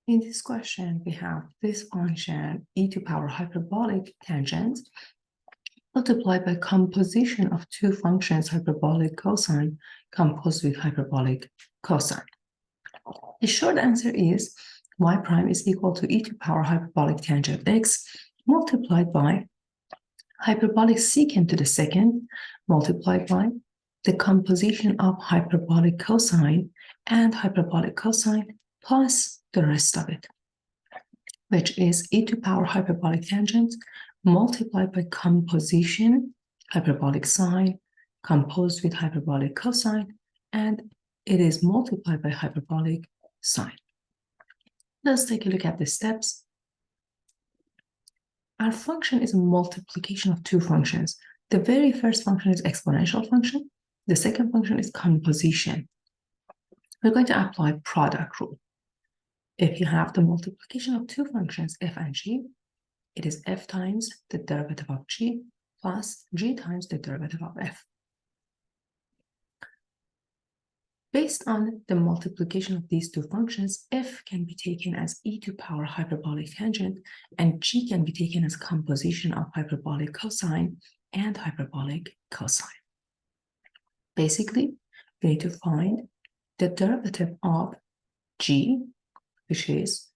In this question, we have this function e to power hyperbolic tangent multiplied by composition of two functions hyperbolic cosine composed with hyperbolic cosine. The short answer is y prime is equal to e to power hyperbolic tangent x multiplied by hyperbolic secant to the second multiplied by the composition of hyperbolic cosine and hyperbolic cosine plus the rest of it, which is e to power hyperbolic tangent multiplied by composition, hyperbolic sine, composed with hyperbolic cosine, and it is multiplied by hyperbolic sine. Let's take a look at the steps. Our function is a multiplication of two functions. The very first function is exponential function. The second function is composition. We're going to apply product rule. If you have the multiplication of two functions, f and g, it is f times the derivative of g plus g times the derivative of f. Based on the multiplication of these two functions, f can be taken as e to power hyperbolic tangent, and g can be taken as composition of hyperbolic cosine and hyperbolic cosine. Basically, we need to find the derivative of g, which is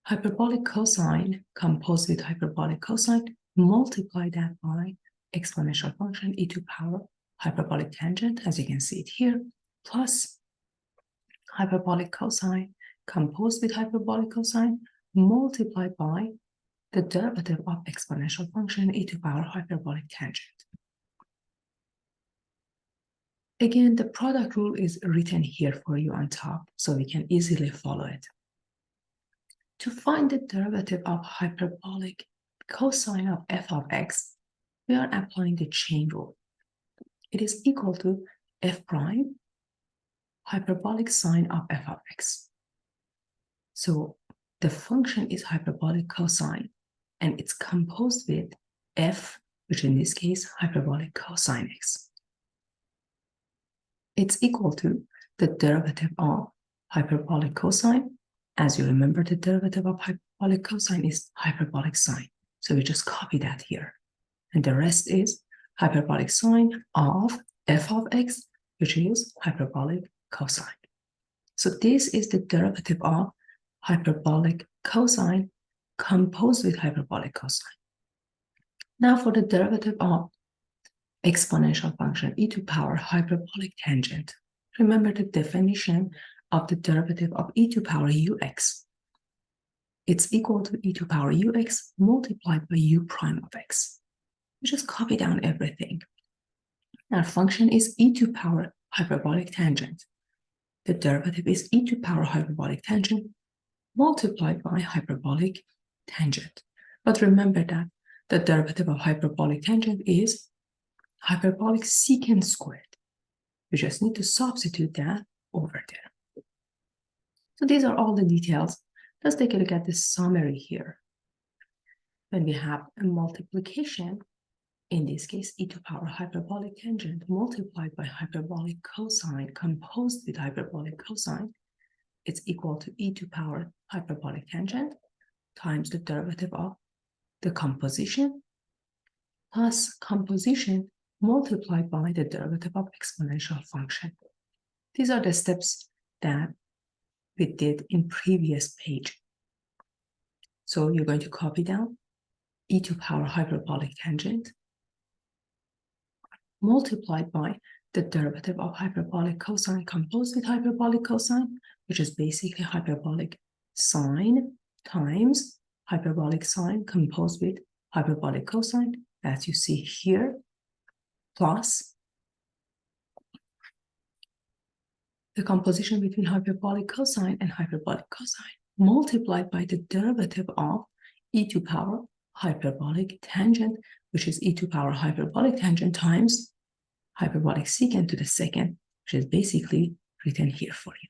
hyperbolic cosine composed with hyperbolic cosine, multiply that by exponential function e to power hyperbolic tangent, as you can see it here, plus hyperbolic cosine composed with hyperbolic cosine multiplied by the derivative of exponential function e to power hyperbolic tangent. Again, the product rule is written here for you on top, so we can easily follow it. To find the derivative of hyperbolic cosine of f of x, we are applying the chain rule. It is equal to f prime hyperbolic sine of f of x. So the function is hyperbolic cosine, and it's composed with f, which in this case, hyperbolic cosine x. It's equal to the derivative of hyperbolic cosine. As you remember, the derivative of hyperbolic cosine is hyperbolic sine. So we just copy that here. And the rest is hyperbolic sine of f of x, which is hyperbolic cosine. So this is the derivative of hyperbolic cosine composed with hyperbolic cosine. Now for the derivative of exponential function e to power hyperbolic tangent. Remember the definition of the derivative of e to power ux. It's equal to e to power ux multiplied by u prime of x. We just copy down everything. Our function is e to power hyperbolic tangent. The derivative is e to power hyperbolic tangent multiplied by hyperbolic tangent. But remember that the derivative of hyperbolic tangent is hyperbolic secant squared. We just need to substitute that over there. So these are all the details. Let's take a look at the summary here. When we have a multiplication, in this case, e to power hyperbolic tangent multiplied by hyperbolic cosine composed with hyperbolic cosine, it's equal to e to power hyperbolic tangent times the derivative of the composition plus composition multiplied by the derivative of exponential function. These are the steps that we did in previous page. So you're going to copy down e to power hyperbolic tangent multiplied by the derivative of hyperbolic cosine composed with hyperbolic cosine, which is basically hyperbolic sine times hyperbolic sine composed with hyperbolic cosine, as you see here, plus the composition between hyperbolic cosine and hyperbolic cosine multiplied by the derivative of e to power hyperbolic tangent, which is e to power hyperbolic tangent times hyperbolic secant to the second, which is basically written here for you.